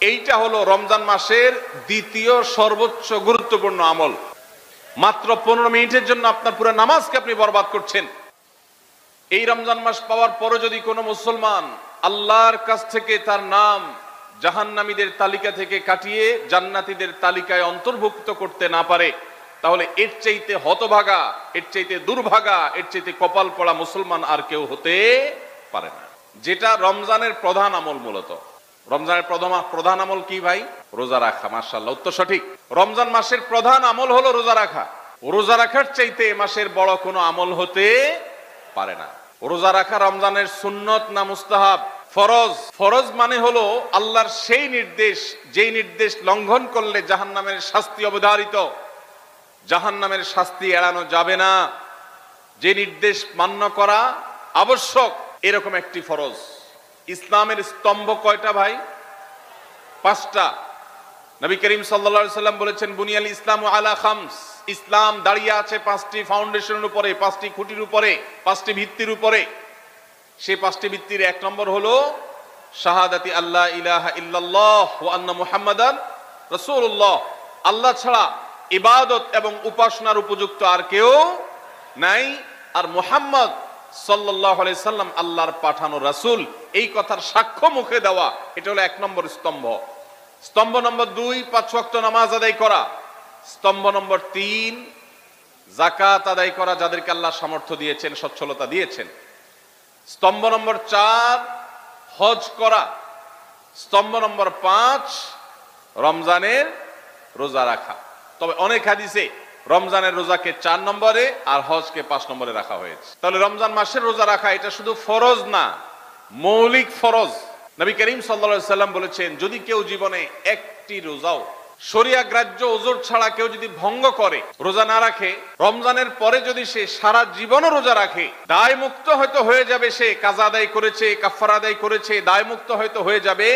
এইটা হলো রমজান মাসের দ্বিতীয় সর্বোচ্চ গুরুত্বপূর্ণ আমল। মাত্র 15 মিনিটের জন্য আপনার পুরো নামাজকে আপনি বরবাদ করছেন। এই রমজান মাস পাওয়ার পরে যদি কোনো মুসলমান আল্লাহর কাছ থেকে তার নাম জাহান্নামীদের তালিকা থেকে কাটিয়ে জান্নাতীদের তালিকায় অন্তর্ভুক্ত করতে না পারে, তাহলে এর চাইতে হতভাগা, এর চাইতে দুর্ভাগা, এর চাইতে কপাল পড়া মুসলমান আর কেউ হতে পারে না। যেটা রমজানের প্রধান আমল, মূলত রমজানের প্রধান আমল কি ভাই? রোজা রাখা। মাশাআল্লাহ, উত্তর সঠিক। রমজান মাসের প্রধান আমল হলো রোজা রাখা। রোজা রাখার চাইতে এ মাসের বড় কোনো আমল হতে পারে না। রোজা রাখা রমজানের সুন্নত না মুস্তাহাব? ফরজ। ফরজ মানে হলো আল্লাহর সেই নির্দেশ, যেই নির্দেশ লঙ্ঘন করলে জাহান্নামের শাস্তি অবধারিত, জাহান্নামের শাস্তি এড়ানো যাবে না, যে নির্দেশ মান্য করা আবশ্যক, এরকম একটি ফরজ। ইসলামের স্তম্ভ কয়টা ভাই? 5টা। নবী করিম সাল্লাল্লাহু আলাইহি সাল্লাম বলেছেন, বুনিয়াল ইসলামু আলা খামস। ইসলাম দাঁড়িয়ে আছে 5টি ফাউন্ডেশনের উপরে, 5টি খুঁটির উপরে, 5টি ভিত্তির উপরে। সেই 5টি ভিত্তির 1 নম্বর হলো শাহাদাতি আল্লাহ ইলাহা ইল্লাল্লাহ ওয়া আন্না মুহাম্মাদান রাসূলুল্লাহ। আল্লাহ ছাড়া ইবাদত এবং উপাসনার উপযুক্ত আর কেউ নাই, আর মুহাম্মদ সাল্লাল্লাহু আলাইহি সাল্লাম আল্লাহর পাঠানো রাসূল, এই কথার সাক্ষ্য মুখে দেওয়া, এটা হলো 1 নম্বর স্তম্ভ। স্তম্ভ নম্বর 2 5 ওয়াক্ত নামাজ আদায় করা। স্তম্ভ নম্বর 3 যাকাত আদায় করা, যাদেরকে আল্লাহ সামর্থ্য দিয়েছেন, সচ্ছলতা দিয়েছেন। স্তম্ভ নম্বর 4 হজ করা। স্তম্ভ নম্বর 5 রমজানের রোজা রাখা। তবে অনেক হাদিসে রমজানের রোজাকে 4 নম্বরে আর হজকে 5 নম্বরে রাখা হয়েছে। তাহলে রমজান মাসের রোজা রাখা এটা শুধু ফরজ না, মৌলিক ফরজ। নবী করিম সাল্লাল্লাহু আলাইহি সাল্লাম বলেছেন, যদি কেউ জীবনে একটি রোজাও শরিয়া গ্রাহ্য ওযর ছাড়া কেউ যদি ভঙ্গ করে, রোজা না রাখে, রমজানের পরে যদি সে সারা জীবনও রোজা রাখে, দায় মুক্ত হয়তো হয়ে যাবে। সে কাজা আদায় করেছে, কাফারা আদায় করেছে, দায় মুক্ত হয়তো হয়ে যাবে।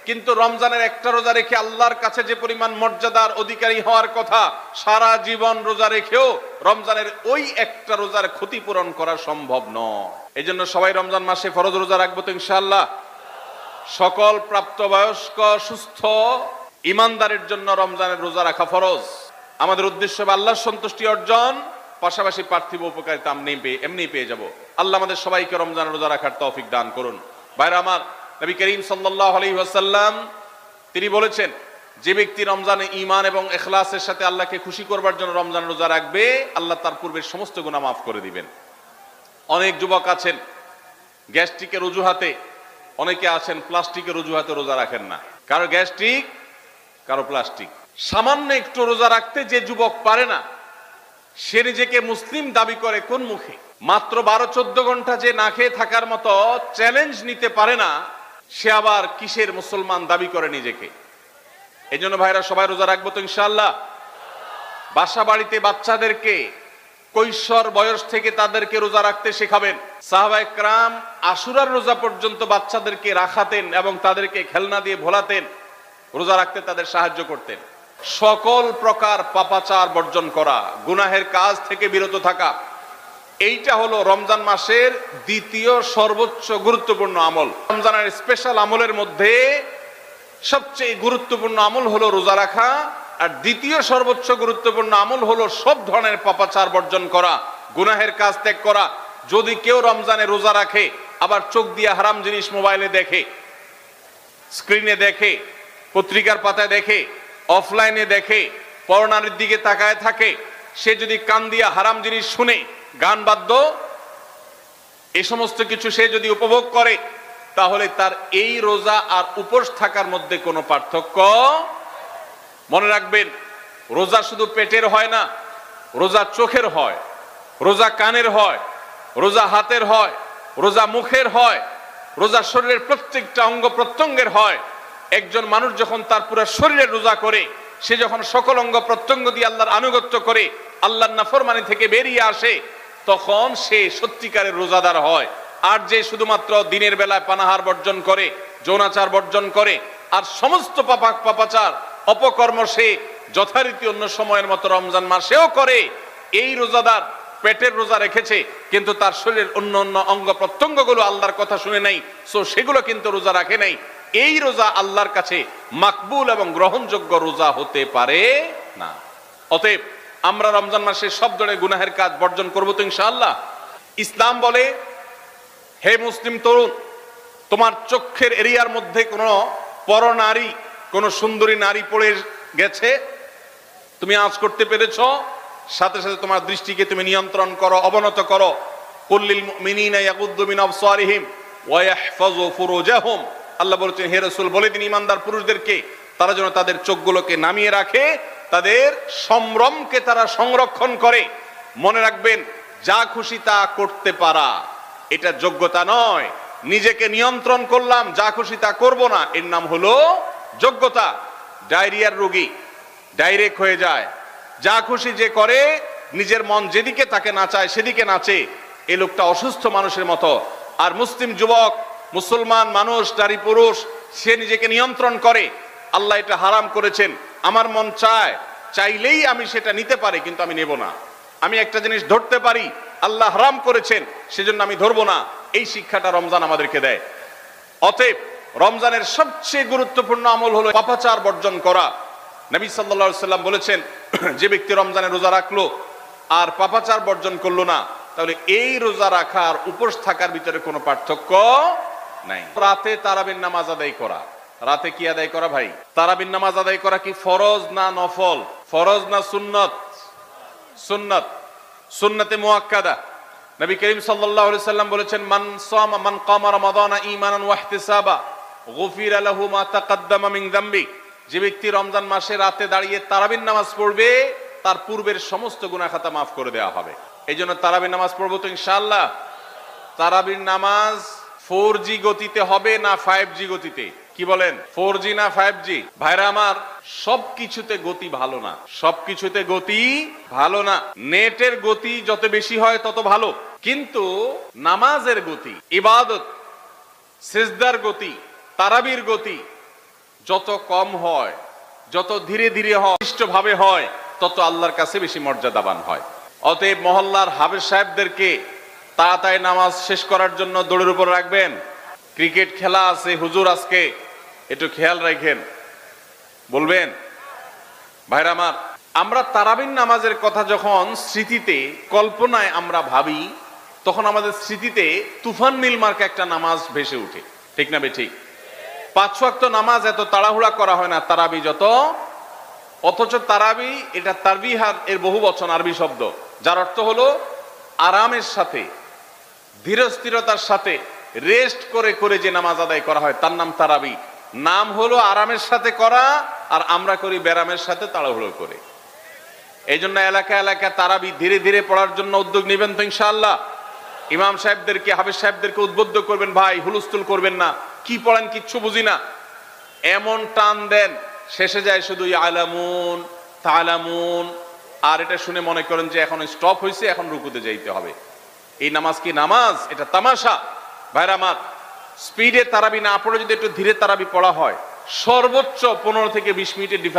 কিন্তু রমজানের একটা রোজা রেখে আল্লাহর কাছে যে পরিমাণ মর্যাদার অধিকারী হওয়ার কথা, সারা জীবন রোজা রেখেও রমজানের ওই একটা রোজার ক্ষতিপূরণ করা সম্ভব নয়। এই জন্য সবাই রমজান মাসে ফরজ রোজা রাখবো তো ইনশাআল্লাহ। সকল প্রাপ্তবয়স্ক সুস্থ ইমানদারের জন্য রমজানের রোজা রাখা ফরজ। আমাদের উদ্দেশ্য হবে আল্লাহর সন্তুষ্টি অর্জন, পাশাপাশি পার্থিব উপকারিতা এমনি পেয়ে যাব। আল্লাহ আমাদের সবাইকে রমজানের রোজা রাখার তৌফিক দান করুন। ভাইরা আমার, নবী করিম সাল্লাল্লাহু আলাইহি ওয়াসাল্লাম তিনি বলেছেন, যে ব্যক্তি রমজানে ঈমান এবং ইখলাসের সাথে আল্লাহকে খুশি করবার জন্য রমজান রোজা রাখবে, আল্লাহ তার পূর্বের সমস্ত গুনাহ মাফ করে দিবেন। অনেক যুবক আছেন গ্যাস্ট্রিকের অজুহাতে, অনেকে আছেন প্লাস্টিকের অজুহাতে রোজা রাখেন না। কারো গ্যাস্ট্রিক, কারো প্লাস্টিক। সামান্য একটু রোজা রাখতে যে যুবক পারে না, সে নিজেকে মুসলিম দাবি করে কোন মুখে? মাত্র 12-14 ঘন্টা যে না খেয়ে থাকার মতো চ্যালেঞ্জ নিতে পারে না, সে আবার কিসের মুসলমান দাবি করে নিজেকে? এই জন্য ভাইরা সবাই রোজা রাখবো তো ইনশাআল্লাহ। বাসা বাড়িতে বাচ্চাদেরকে কৈশোর বয়স থেকে তাদেরকে রোজা রাখতে শেখাবেন। সাহাবায়ে কেরাম আশুরার রোজা পর্যন্ত বাচ্চাদেরকে রাখাতেন এবং তাদেরকে খেলনা দিয়ে ভোলাতেন, রোজা রাখতে তাদের সাহায্য করতেন। সকল প্রকার পাপাচার বর্জন করা, গুনাহের কাজ থেকে বিরত থাকা, এইটা হলো রমজান মাসের দ্বিতীয় সর্বোচ্চ গুরুত্বপূর্ণ আমল। রমজানের স্পেশাল আমলের মধ্যে সবচেয়ে গুরুত্বপূর্ণ আমল হলো রোজা রাখা, আর দ্বিতীয় সর্বোচ্চ গুরুত্বপূর্ণ আমল হলো সব ধরনের পাপাচার বর্জন করা, গুনাহের কাজ ত্যাগ করা। যদি কেউ রমজানে রোজা রাখে আবার চোখ দিয়ে হারাম জিনিস মোবাইলে দেখে, স্ক্রিনে দেখে, পত্রিকার পাতায় দেখে, অফলাইনে দেখে, পর্নোর দিকে তাকায় থাকে, সে যদি কান দিয়ে হারাম জিনিস শুনে, গান বাদ্য, এই সমস্ত কিছু সে যদি উপভোগ করে, তাহলে তার এই রোজা আর উপোস থাকার মধ্যে কোনো পার্থক্য। মনে রাখবেন, রোজা শুধু পেটের হয় না, রোজা চোখের হয়, রোজা কানের হয়, রোজা হাতের হয়, রোজা মুখের হয়, রোজা শরীরের প্রত্যেকটা অঙ্গ প্রত্যঙ্গের হয়। একজন মানুষ যখন তার পুরো শরীরের রোজা করে, সে যখন সকল অঙ্গ প্রত্যঙ্গ দিয়ে আল্লাহর আনুগত্য করে, আল্লাহর নাফরমানি থেকে বেরিয়ে আসে, তখন সে সত্যিকারের রোজাদার হয়। আর যে শুধুমাত্র দিনের বেলায় পানাহার বর্জন করে, যৌনাচার বর্জন করে, আর সমস্ত পাপাচার অপকর্ম সে যথারীতি অন্য সময়ের মতো রমজান মাসেও করে, এই রোজাদার পেটের রোজা রেখেছে কিন্তু তার শরীরের অন্য অঙ্গ প্রত্যঙ্গগুলো আল্লাহর কথা শুনে নাই, সো সেগুলো কিন্তু রোজা রাখে নাই। এই রোজা আল্লাহর কাছে মাকবুল এবং গ্রহণযোগ্য রোজা হতে পারে না। অতএব আমরা রমজান মাসে সব ধরনের গুনাহের কাজ বর্জন করবো তো ইনশাআল্লাহ। ইসলাম বলে, হে মুসলিম তরুণ, তোমার চোখের এরিয়ার মধ্যে কোনো পরনারী, কোন সুন্দরী নারী পড়ে গেছে, তুমি আঁচ করতে পেরেছ, সাথে সাথে তোমার দৃষ্টিকে তুমি নিয়ন্ত্রণ করো, অবনত করো। কুল্লিল মুমিনিনা ইয়াগুদ্দু মিন আবসারিহিম ওয়া ইয়াহফাযু ফুরুজাহুম। আল্লাহ বলেছেন, হে রাসূল বলে দিন ইমানদার পুরুষদেরকে তারা যেন তাদের চোখগুলোকে নামিয়ে রাখে, তাদের সম্ভ্রমকে তারা সংরক্ষণ করে। মনে রাখবেন, যা খুশি তা করতে পারা এটা যোগ্যতা নয়। নিজেকে নিয়ন্ত্রণ করলাম, যা খুশি তা করব না, এর নাম হলো যোগ্যতা। ডায়রিয়ার রোগী ডাইরেক্ট হয়ে যায়, যা খুশি যে করে, নিজের মন যেদিকে তাকে নাচায় সেদিকে নাচে, এই লোকটা অসুস্থ মানুষের মতো। আর মুসলিম যুবক, মুসলমান মানুষ, নারী পুরুষ, সে নিজেকে নিয়ন্ত্রণ করে। আল্লাহ এটা হারাম করেছেন, আমার মন চায়, চাইলেই আমি সেটা নিতে পারি, কিন্তু আমি নেব না। আমি একটা জিনিস ধরতে পারি, আল্লাহ হারাম করেছেন, সেজন্য আমি ধরবো না। এই শিক্ষাটা রমজান আমাদেরকে দেয়। অতএব রমজানের সবচেয়ে গুরুত্বপূর্ণ আমল হলো পাপাচার বর্জন করা। নবী সাল্লাল্লাহু আলাইহি সাল্লাম বলেছেন, যে ব্যক্তি রমজানে রোজা রাখলো আর পাপাচার বর্জন করলো না, তাহলে এই রোজা রাখার উপোস থাকার ভিতরে কোনো পার্থক্য নাই। রাতে তারাবির নামাজ আদায় করা, রাতে কি আদায় করা ভাই? তারাবির নামাজ আদায় করা কি ফরজ না নফল? ফরজ না সুন্নত? সুন্নত, সুন্নতে মুআক্কাদা। নবী করিম সাল্লাল্লাহু আলাইহি সাল্লাম বলেছেন, মান কামা রমাদানা ঈমানান ওয়া ইহতিসাবা গুফিরা লাহু মা তাকাদ্দামা মিন যামবি। যে ব্যক্তি রমজান মাসে রাতে দাঁড়িয়ে তারাবির নামাজ পড়বে, তার পূর্বের সমস্ত গুনাহ খাতা মাফ করে দেওয়া হবে। এই জন্য তারাবির নামাজ পড়বো তো ইনশাআল্লাহ। তারাবির নামাজ 4G গতিতে হবে না 5G গতিতে? কি বলেন, 4G না 5G? ভাইরা আমার, সবকিছুতে গতি ভালো না, সবকিছুতে গতি ভালো না। নেটের গতি যত বেশি হয় তত ভালো, কিন্তু নামাজের গতি, ইবাদত, সিজদার গতি, তারাবির গতি যত কম হয়, যত ধীরে ধীরে হয়, ভাবে হয়, তত আল্লাহর কাছে বেশি মর্যাদাবান হয়। অতএব মহল্লার হাফেজ সাহেবদেরকে তাড়াতাড়ি নামাজ শেষ করার জন্য দৌড়ের উপর রাখবেন। ক্রিকেট খেলা আছে হুজুর, আজকে একটু খেয়াল রাখেন, বলবেন। ভাইরা আমার, আমরা তারাবির নামাজের কথা যখন স্মৃতিতে, কল্পনায় আমরা ভাবি, তখন আমাদের স্মৃতিতে তুফান নীল মার্কা একটা নামাজ ভেসে উঠে, ঠিক না বে ঠিক? 5 ওয়াক্ত নামাজ এত তাড়াহুড়া করা হয় না তারাবি যত। অথচ তারাবি এটা তারবিহার এর বহু বচন, আরবি শব্দ, যার অর্থ হলো আরামের সাথে, ধীরস্থিরতার সাথে, রেস্ট করে করে যে নামাজ আদায় করা হয় তার নাম তারাবি। নাম হলো আরামের সাথে করা, আর আমরা করি ব্যারামের সাথে তাড়াহুড়ো করে। এই জন্য এলাকা এলাকা তারাবি ধীরে ধীরে পড়ার জন্য উদ্যোগ নেবেন তো ইনশাআল্লাহ। ইমাম সাহেবদেরকে, হাফেজ সাহেবদেরকে উদ্বুদ্ধ করবেন, ভাই হুলস্থুল করবেন না, কি পড়েন কিচ্ছু বুঝি না, এমন টান দেন শেষে যায় শুধু ইয়ালামুন তালামুন, আর এটা শুনে মনে করেন যে এখন স্টপ হয়েছে, এখন রুকুতে যাইতে হবে। এই নামাজ কি নামাজ? এটা তামাশা। ভাইরা আমার, স্পিডে তারাবি না পড়ে যদি একটু ধীরে তারাবি পড়া হয়, সর্বোচ্চ 15 থেকে 20 মিনিটের ডিফারেন্স